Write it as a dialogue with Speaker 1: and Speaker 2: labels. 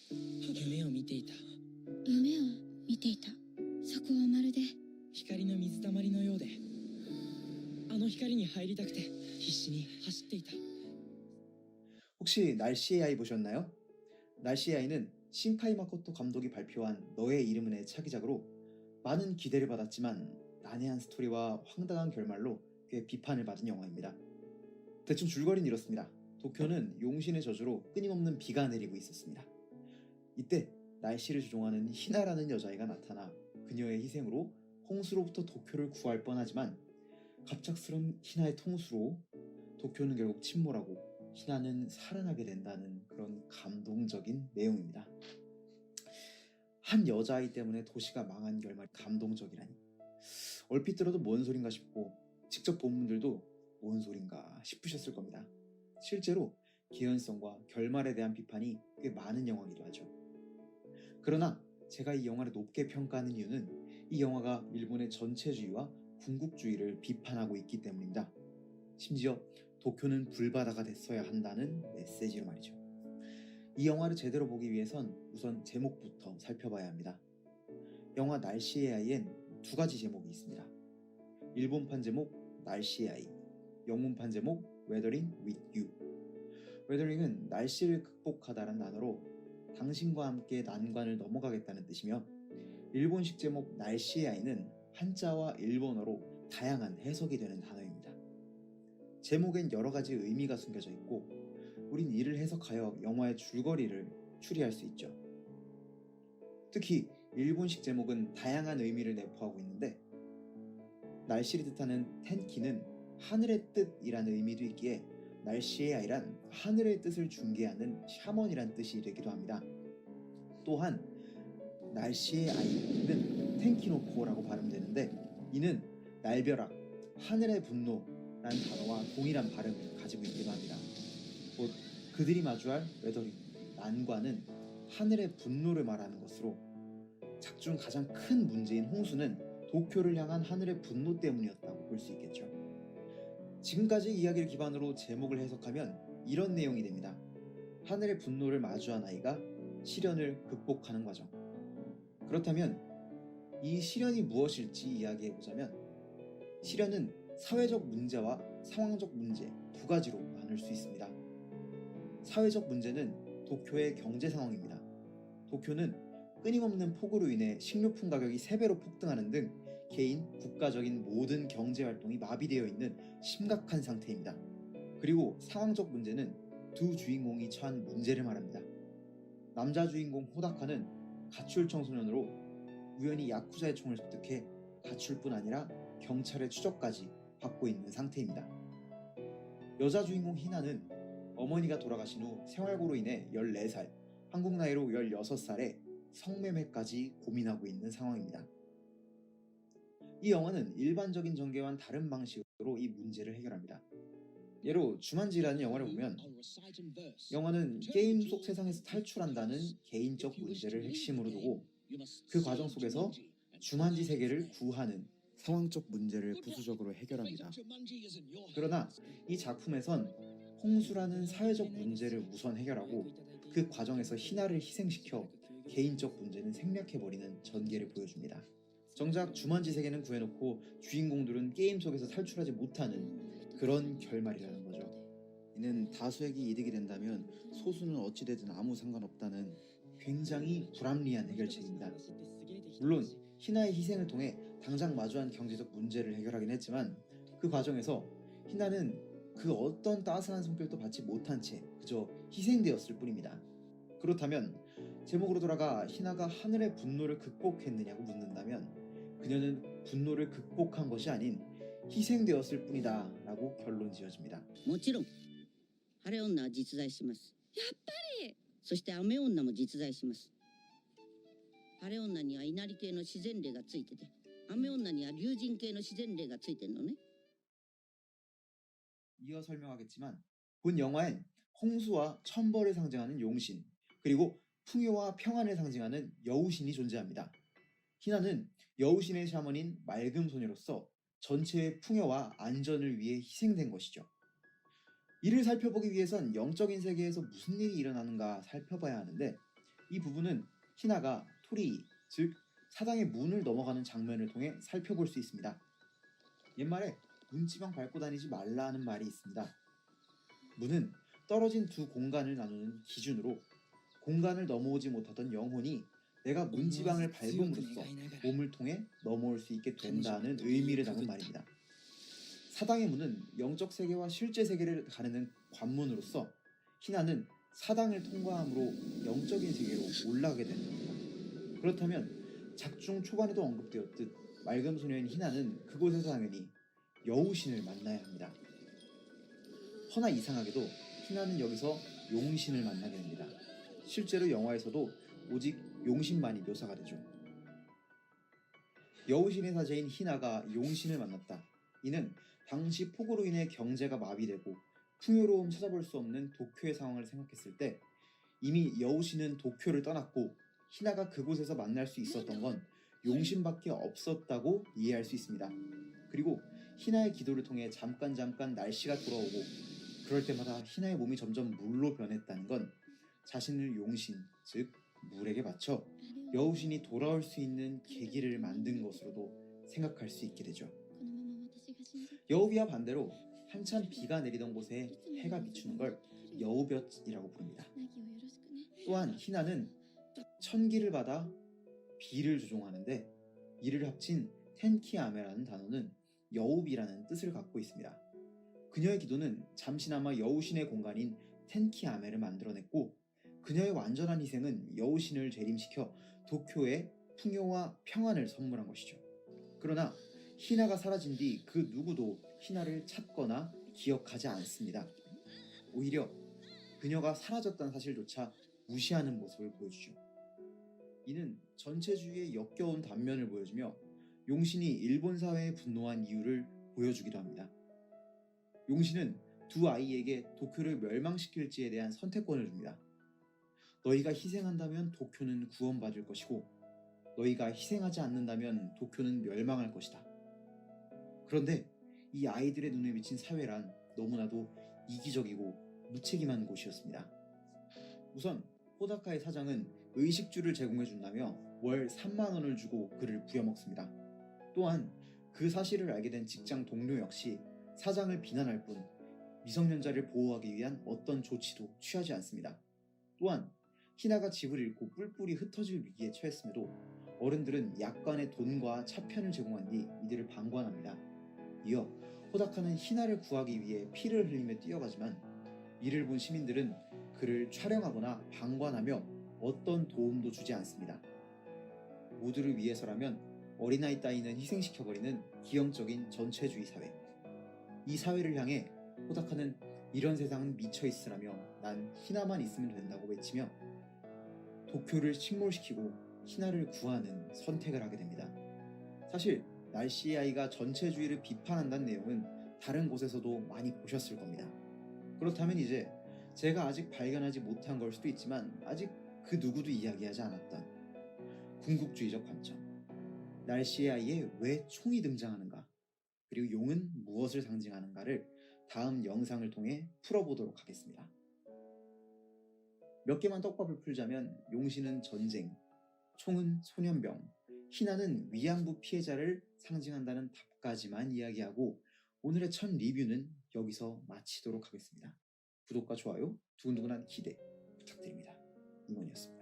Speaker 1: 夢を見ていた。
Speaker 2: 夢を見ていた。そこはまるで
Speaker 1: 光の水たまりのようで、あの光に入りたくて必死に走っていた。
Speaker 3: 혹시 날씨의 아이 보셨나요? 날씨의 아이는 신카이 마코토 감독이 발표한 너의 이름은 의 차기작으로 많은 기대를 받았지만 난해한 스토리와 황당한 결말로 꽤 비판을 받은 영화입니다. 대충 줄거리는 이렇습니다. 도쿄는 용신의 저주로 끊임없는 비가 내리고 있었습니다. 이때 날씨를 조종하는 히나라는 여자아이가 나타나 그녀의 희생으로 홍수로부터 도쿄를 구할 뻔하지만 갑작스런 히나의 통수로 도쿄는 결국 침몰하고 히나는 살아나게 된다는 그런 감동적인 내용입니다. 한 여자아이 때문에 도시가 망한 결말이 감동적이라니, 얼핏 들어도 뭔 소린가 싶고 직접 본 분들도 뭔 소린가 싶으셨을 겁니다. 실제로 개연성과 결말에 대한 비판이 꽤 많은 영화이기도 하죠. 그러나 제가 이 영화를 높게 평가하는 이유는 이 영화가 일본의 전체주의와 군국주의를 비판하고 있기 때문입니다. 심지어 도쿄는 불바다가 됐어야 한다는 메시지로 말이죠. 이 영화를 제대로 보기 위해선 우선 제목부터 살펴봐야 합니다. 영화 날씨의 아이엔 두 가지 제목이 있습니다. 일본판 제목 날씨의 아이, 영문판 제목 Weathering with You. Weathering은 날씨를 극복하다라는 단어로 당신과 함께 난관을 넘어가겠다는 뜻이며, 일본식 제목 날씨의 아이는 한자와 일본어로 다양한 해석이 되는 단어입니다. 제목엔 여러 가지 의미가 숨겨져 있고 우린 이를 해석하여 영화의 줄거리를 추리할 수 있죠. 특히 일본식 제목은 다양한 의미를 내포하고 있는데, 날씨를 뜻하는 텐키는 하늘의 뜻이라는 의미도 있기에 날씨의 아이란 하늘의 뜻을 중개하는 샤먼이란 뜻이 되기도 합니다. 또한 날씨의 아이는 텐키노코라고 발음되는데, 이는 날벼락, 하늘의 분노라는 단어와 동일한 발음을 가지고 있기도 합니다. 곧 그들이 마주할 웨더링, 난관은 하늘의 분노를 말하는 것으로 작중 가장 큰 문제인 홍수는 도쿄를 향한 하늘의 분노 때문이었다고 볼 수 있겠죠. 지금까지 이야기를 기반으로 제목을 해석하면 이런 내용이 됩니다. 하늘의 분노를 마주한 아이가 시련을 극복하는 과정. 그렇다면 이 시련이 무엇일지 이야기해보자면, 시련은 사회적 문제와 상황적 문제 두 가지로 나눌 수 있습니다. 사회적 문제는 도쿄의 경제 상황입니다. 도쿄는 끊임없는 폭우로 인해 식료품 가격이 3배로 폭등하는 등 개인, 국가적인 모든 경제 활동이 마비되어 있는 심각한 상태입니다. 그리고 상황적 문제는 두 주인공이 처한 문제를 말합니다. 남자 주인공 호다카는 가출 청소년으로 우연히 야쿠자의 총을 습득해 가출뿐 아니라 경찰의 추적까지 받고 있는 상태입니다. 여자 주인공 희나는 어머니가 돌아가신 후 생활고로 인해 14살, 한국 나이로 16살에 성매매까지 고민하고 있는 상황입니다. 이 영화는 일반적인 전개와는 다른 방식으로 이 문제를 해결합니다. 예로 주만지라는 영화를 보면, 영화는 게임 속 세상에서 탈출한다는 개인적 문제를 핵심으로 두고 그 과정 속에서 주만지 세계를 구하는 상황적 문제를 부수적으로 해결합니다. 그러나 이 작품에선 홍수라는 사회적 문제를 우선 해결하고 그 과정에서 희나를 희생시켜 개인적 문제는 생략해버리는 전개를 보여줍니다. 정작 주만지 세계는 구해놓고 주인공들은 게임 속에서 탈출하지 못하는 그런 결말이라는 거죠. 이는 다수에게 이득이 된다면 소수는 어찌되든 아무 상관없다는 굉장히 불합리한 해결책입니다. 물론 희나의 희생을 통해 당장 마주한 경제적 문제를 해결하긴 했지만, 그 과정에서 희나는 그 어떤 따스한 성격도 받지 못한 채 그저 희생되었을 뿐입니다. 그렇다면 제목으로 돌아가 희나가 하늘의 분노를 극복했느냐고 묻는다면, 그녀는 분노를 극복한 것이 아닌 희생되었을 뿐이다 라고 결론 지어집니다.
Speaker 4: もちろん晴れ女は実在します。やっぱり。そして雨女も実在します。晴れ女には稲荷系の自然霊がついてて、雨女には龍神系の自然霊がついてるのね。
Speaker 3: 이어 설명하겠지만, 본 영화엔 홍수와 천벌을 상징하는 용신, 그리고 풍요와 평안을 상징하는 여우신이 존재합니다. 희나는 여우신의 샤먼인 맑음 소녀로서 전체의 풍요와 안전을 위해 희생된 것이죠. 이를 살펴보기 위해선 영적인 세계에서 무슨 일이 일어나는가 살펴봐야 하는데, 이 부분은 히나가 토리, 즉 사당의 문을 넘어가는 장면을 통해 살펴볼 수 있습니다. 옛말에 문지방 밟고 다니지 말라는 말이 있습니다. 문은 떨어진 두 공간을 나누는 기준으로 공간을 넘어오지 못하던 영혼이 내가 문지방을 밟음으로써 몸을 통해 넘어올 수 있게 된다는 의미를 담은 말입니다. 사당의 문은 영적 세계와 실제 세계를 가르는 관문으로서 히나는 사당을 통과함으로 영적인 세계로 올라가게 되는 겁니다. 그렇다면 작중 초반에도 언급되었듯 맑은 소녀인 히나는 그곳에서 당연히 여우신을 만나야 합니다. 허나 이상하게도 히나는 여기서 용신을 만나게 됩니다. 실제로 영화에서도 오직 용신만이 묘사가 되죠. 여우신의 사제인 히나가 용신을 만났다. 이는 당시 폭우로 인해 경제가 마비되고 풍요로움 찾아볼 수 없는 도쿄의 상황을 생각했을 때 이미 여우신은 도쿄를 떠났고 히나가 그곳에서 만날 수 있었던 건 용신밖에 없었다고 이해할 수 있습니다. 그리고 히나의 기도를 통해 잠깐 날씨가 돌아오고 그럴 때마다 히나의 몸이 점점 물로 변했다는 건 자신을 용신, 즉 물에게 바쳐 여우신이 돌아올 수 있는 계기를 만든 것으로도 생각할 수 있게 되죠. 여우비와 반대로 한참 비가 내리던 곳에 해가 비추는 걸 여우볕이라고 부릅니다. 또한 히나는 천기를 받아 비를 조종하는데 이를 합친 텐키아메라는 단어는 여우비라는 뜻을 갖고 있습니다. 그녀의 기도는 잠시나마 여우신의 공간인 텐키아메를 만들어냈고 그녀의 완전한 희생은 여우신을 재림시켜 도쿄에 풍요와 평안을 선물한 것이죠. 그러나 히나가 사라진 뒤 그 누구도 히나를 찾거나 기억하지 않습니다. 오히려 그녀가 사라졌다는 사실조차 무시하는 모습을 보여주죠. 이는 전체주의의 역겨운 단면을 보여주며 용신이 일본 사회에 분노한 이유를 보여주기도 합니다. 용신은 두 아이에게 도쿄를 멸망시킬지에 대한 선택권을 줍니다. 너희가 희생한다면 도쿄는 구원받을 것이고 너희가 희생하지 않는다면 도쿄는 멸망할 것이다. 그런데 이 아이들의 눈에 비친 사회란 너무나도 이기적이고 무책임한 곳이었습니다. 우선 호다카의 사장은 의식주를 제공해준다며 월 3만 원을 주고 그를 부려먹습니다. 또한 그 사실을 알게 된 직장 동료 역시 사장을 비난할 뿐 미성년자를 보호하기 위한 어떤 조치도 취하지 않습니다. 또한 히나가 집을 잃고 뿔뿔이 흩어질 위기에 처했음에도 어른들은 약간의 돈과 차편을 제공한 뒤 이들을 방관합니다. 이어 호다카는 히나를 구하기 위해 피를 흘리며 뛰어가지만 이를 본 시민들은 그를 촬영하거나 방관하며 어떤 도움도 주지 않습니다. 모두를 위해서라면 어린아이 따위는 희생시켜버리는 기형적인 전체주의 사회. 이 사회를 향해 호다카는 이런 세상은 미쳐있으라며 난 히나만 있으면 된다고 외치며 도쿄를 침몰시키고 히나를 구하는 선택을 하게 됩니다. 사실 날씨의 아이가 전체주의를 비판한다는 내용은 다른 곳에서도 많이 보셨을 겁니다. 그렇다면 이제 제가 아직 발견하지 못한 걸 수도 있지만 아직 그 누구도 이야기하지 않았던 궁극주의적 관점, 날씨의 아이에 왜 총이 등장하는가, 그리고 용은 무엇을 상징하는가를 다음 영상을 통해 풀어보도록 하겠습니다. 몇 개만 떡밥을 풀자면 용신은 전쟁, 총은 소년병, 히나는 위안부 피해자를 상징한다는 답까지만 이야기하고 오늘의 첫 리뷰는 여기서 마치도록 하겠습니다. 구독과 좋아요, 두근두근한 기대 부탁드립니다. 이원이었습니다.